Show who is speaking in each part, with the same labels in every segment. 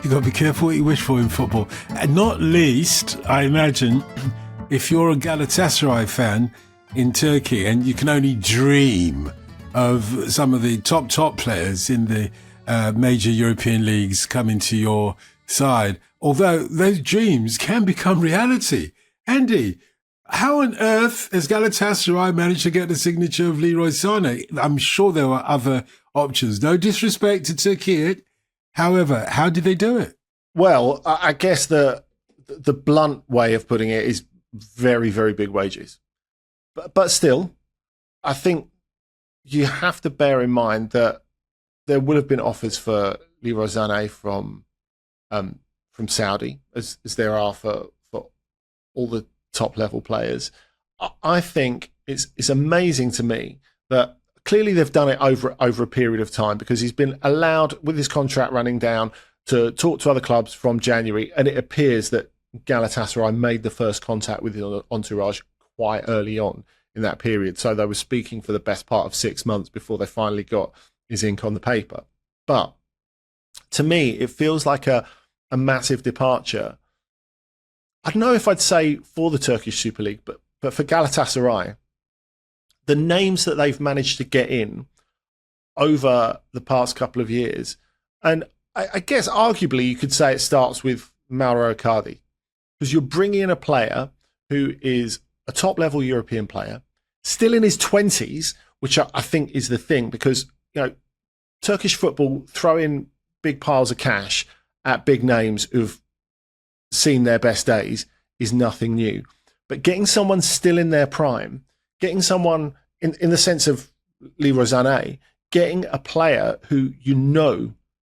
Speaker 1: You've got to be careful what you wish for in football. And not least, I imagine, if you're a Galatasaray fan in Turkey and you can only dream of some of the top players in the major European leagues coming to your side, although those dreams can become reality. Andy, how on earth has Galatasaray managed to get the signature of Leroy Sané? I'm sure there were other options. No disrespect to Turkey. However, how did they do it?
Speaker 2: Well, I guess the blunt way of putting it is very, very big wages. But still, I think you have to bear in mind that there would have been offers for Leroy Sané from Saudi, as there are for all the top level players. I think it's amazing to me that clearly they've done it over a period of time, because he's been allowed, with his contract running down, to talk to other clubs from January, and it appears that Galatasaray made the first contact with the entourage quite early on in that period. So they were speaking for the best part of 6 months before they finally got his ink on the paper. But to me, it feels like a massive departure. I don't know if I'd say for the Turkish Super League, but for Galatasaray, the names that they've managed to get in over the past couple of years, and I guess arguably you could say it starts with Mauro Icardi, because you're bringing in a player who is a top-level European player, still in his 20s, which I think is the thing, because Turkish football throw in big piles of cash at big names who've seen their best days is nothing new. But getting someone still in their prime, getting someone in the sense of Leroy Sané, getting a player who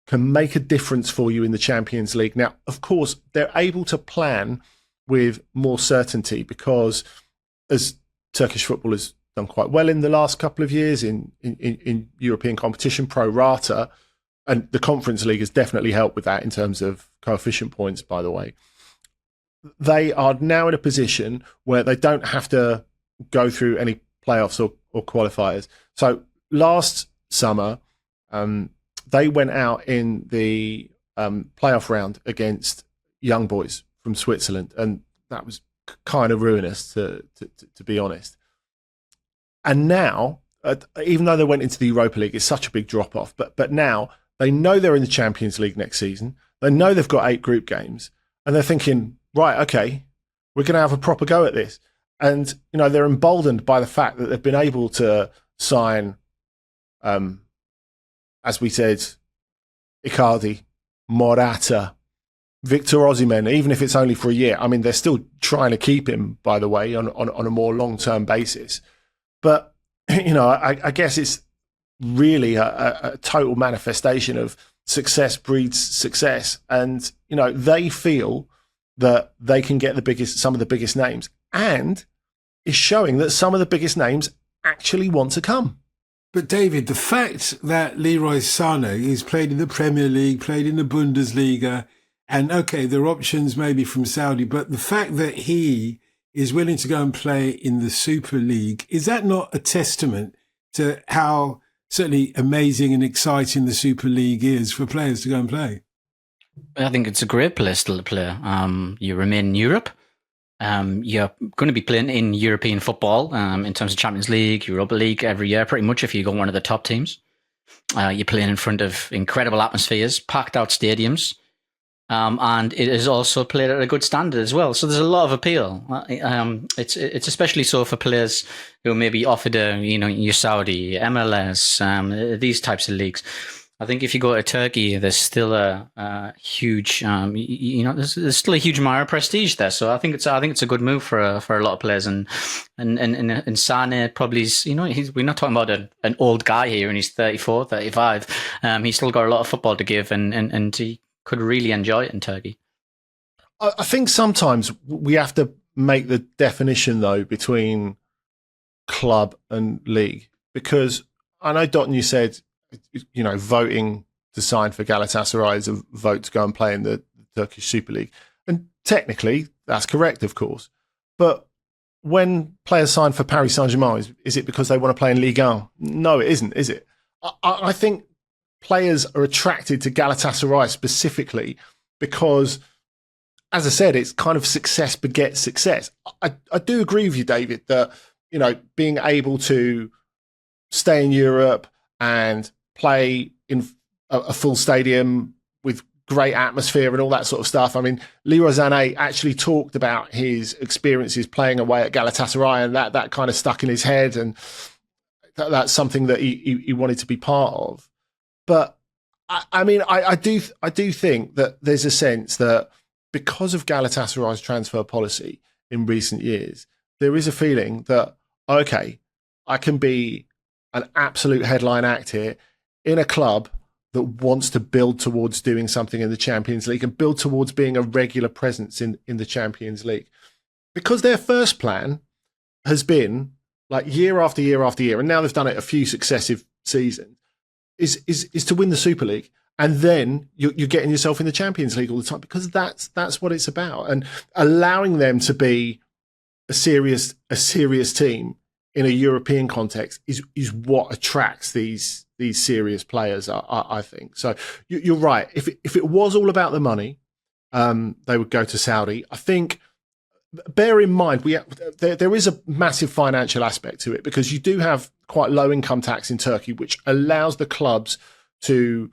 Speaker 2: can make a difference for you in the Champions League. Now, of course, they're able to plan with more certainty because, as Turkish football has done quite well in the last couple of years in European competition, pro rata, and the Conference League has definitely helped with that in terms of coefficient points, by the way. They are now in a position where they don't have to go through any playoffs or qualifiers. So last summer, they went out in the playoff round against young boys from Switzerland, and that was kind of ruinous, to be honest. And now, even though they went into the Europa League, it's such a big drop-off, but now they know they're in the Champions League next season. They know they've got 8 group games, and they're thinking, right, okay, we're going to have a proper go at this. And, they're emboldened by the fact that they've been able to sign, as we said, Icardi, Morata, Victor Osimhen, even if it's only for a year. I mean, they're still trying to keep him, by the way, on a more long-term basis. But, I guess it's really a total manifestation of success breeds success. And, they feel that they can get some of the biggest names, and is showing that some of the biggest names actually want to come.
Speaker 1: But David, the fact that Leroy Sané is played in the Premier League, played in the Bundesliga, and okay, there are options maybe from Saudi, but the fact that he is willing to go and play in the Super League, is that not a testament to how certainly amazing and exciting the Super League is for players to go and play?
Speaker 3: I think it's a great place to play. You remain in Europe. You're going to be playing in European football in terms of Champions League, Europa League every year, pretty much, if you go one of the top teams. You're playing in front of incredible atmospheres, packed out stadiums, and it is also played at a good standard as well. So there's a lot of appeal. It's especially so for players who may be offered your Saudi, MLS, these types of leagues. I think if you go to Turkey, there's still a huge, there's still a huge amount of prestige there. So I think it's a good move for a lot of players. And Sané probably we're not talking about an old guy here, and he's 34, 35. He's still got a lot of football to give, and he could really enjoy it in Turkey.
Speaker 2: I think sometimes we have to make the definition though between club and league, because I know, Dotun, you said, voting to sign for Galatasaray is a vote to go and play in the Turkish Super League. And technically, that's correct, of course. But when players sign for Paris Saint-Germain, is it because they want to play in Ligue 1? No, it isn't, is it? I think players are attracted to Galatasaray specifically because, as I said, it's kind of success begets success. I do agree with you, David, that, you know, being able to stay in Europe and play in a full stadium with great atmosphere and all that sort of stuff. I mean, Leroy Sané actually talked about his experiences playing away at Galatasaray, and that kind of stuck in his head, and that's something that he wanted to be part of. But I mean, I do think that there's a sense that because of Galatasaray's transfer policy in recent years, there is a feeling that, okay, I can be an absolute headline act here in a club that wants to build towards doing something in the Champions League and build towards being a regular presence in the Champions League. Because their first plan has been, like, year after year after year, and now they've done it a few successive seasons, is to win the Super League. And then you're getting yourself in the Champions League all the time, because that's what it's about. And allowing them to be a serious team in a European context is what attracts these serious players, I think. So you're right. If it was all about the money, they would go to Saudi. I think, bear in mind, there is a massive financial aspect to it, because you do have quite low income tax in Turkey, which allows the clubs to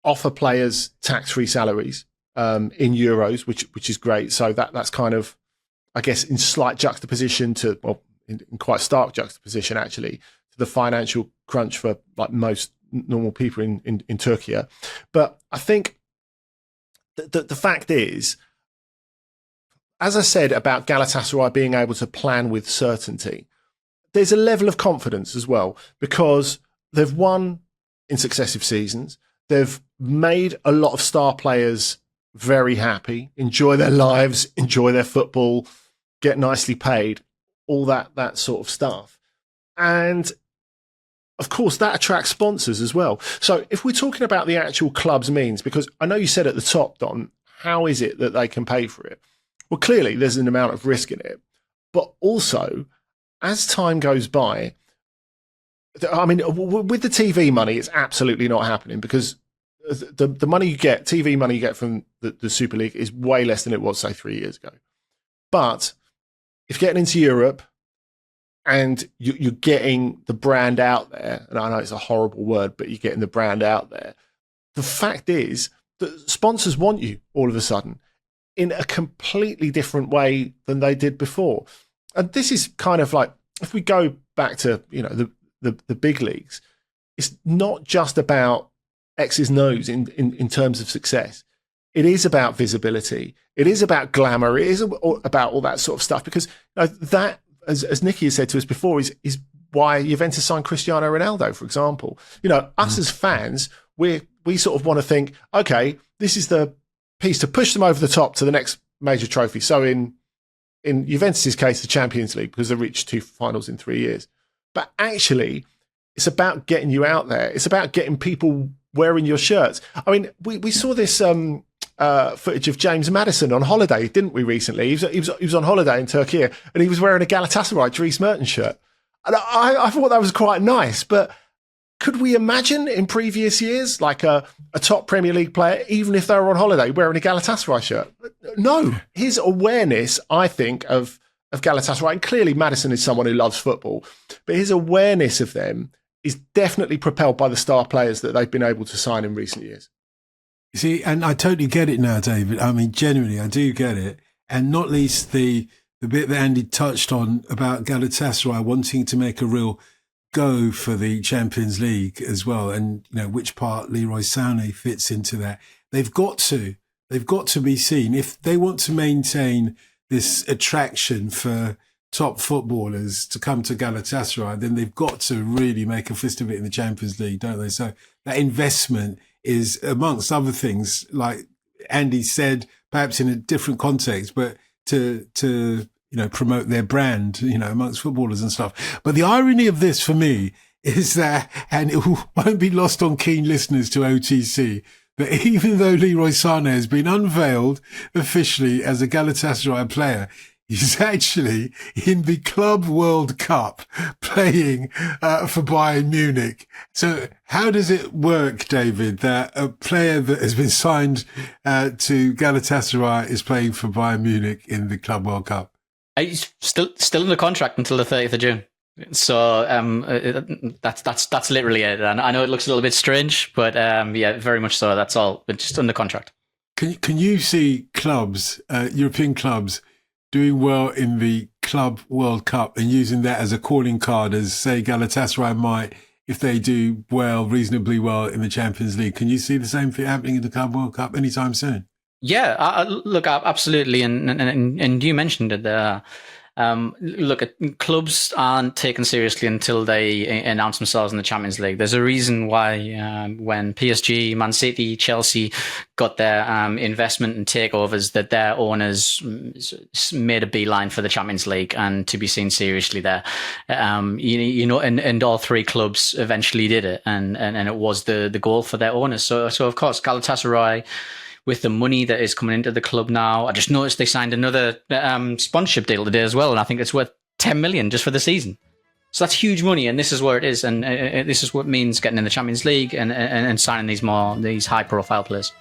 Speaker 2: offer players tax-free salaries in euros, which is great. So that's kind of, I guess, in slight juxtaposition to, well, in quite stark juxtaposition actually, to the financial crunch for like most normal people in Turkey. But I think the fact is, as I said about Galatasaray being able to plan with certainty, there's a level of confidence as well, because they've won in successive seasons. They've made a lot of star players very happy, enjoy their lives, enjoy their football, get nicely paid, all that sort of stuff. And of course, that attracts sponsors as well. So if we're talking about the actual club's means, because I know you said at the top, Don, how is it that they can pay for it? Well, clearly there's an amount of risk in it. But also, as time goes by, I mean, with the TV money, it's absolutely not happening, because the money you get, TV money you get from the Super League, is way less than it was, say, 3 years ago. But if you're getting into Europe and you're getting the brand out there, and I know it's a horrible word, but you're getting the brand out there, the fact is that sponsors want you all of a sudden in a completely different way than they did before. And this is kind of like, if we go back to, you know, the big leagues, it's not just about X's and O's in terms of success. It is about visibility. It is about glamour. It is about all that sort of stuff, because, you know, that, as Nicky has said to us before, is why Juventus signed Cristiano Ronaldo, for example. You know, us as fans, we sort of want to think, okay, this is the piece to push them over the top to the next major trophy. So in Juventus's case, the Champions League, because they reached 2 finals in 3 years. But actually, it's about getting you out there. It's about getting people wearing your shirts. I mean, we saw this footage of James Maddison on holiday, didn't we, recently? He was on holiday in Turkey, and he was wearing a Galatasaray Dries Mertens shirt. And I thought that was quite nice. But could we imagine in previous years, like a top Premier League player, even if they were on holiday, wearing a Galatasaray shirt? No. His awareness, I think, of Galatasaray, and clearly Maddison is someone who loves football, but his awareness of them is definitely propelled by the star players that they've been able to sign in recent years.
Speaker 1: See, and I totally get it now, David. I mean, genuinely, I do get it. And not least the bit that Andy touched on about Galatasaray wanting to make a real go for the Champions League as well. And, you know, which part Leroy Sané fits into that. They've got to be seen. If they want to maintain this attraction for top footballers to come to Galatasaray, then they've got to really make a fist of it in the Champions League, don't they? So that investment is, amongst other things, like Andy said, perhaps in a different context, but to you know, promote their brand, you know, amongst footballers and stuff. But the irony of this for me is that, and it won't be lost on keen listeners to OTC, that even though Leroy Sané has been unveiled officially as a Galatasaray player, He's actually in the Club World Cup playing for Bayern Munich. So how does it work, David, that a player that has been signed to Galatasaray is playing for Bayern Munich in the Club World Cup?
Speaker 3: He's still in the contract until the 30th of June. So that's literally it. And I know it looks a little bit strange, but yeah, very much so. That's all. But just under contract. Can
Speaker 1: you see clubs, European clubs, doing well in the Club World Cup and using that as a calling card, as say Galatasaray might, if they do well, reasonably well in the Champions League? Can you see the same thing happening in the Club World Cup anytime soon?
Speaker 3: Yeah, look, absolutely, and you mentioned it there. Look, clubs aren't taken seriously until they announce themselves in the Champions League. There's a reason why when PSG, Man City, Chelsea got their investment and takeovers, that their owners made a beeline for the Champions League and to be seen seriously there. You know, and all three clubs eventually did it, and it was the goal for their owners. So of course, Galatasaray, with the money that is coming into the club now. I just noticed they signed another sponsorship deal today as well, and I think it's worth 10 million just for the season. So that's huge money, and this is where it is, and this is what means getting in the Champions League and signing these high-profile players.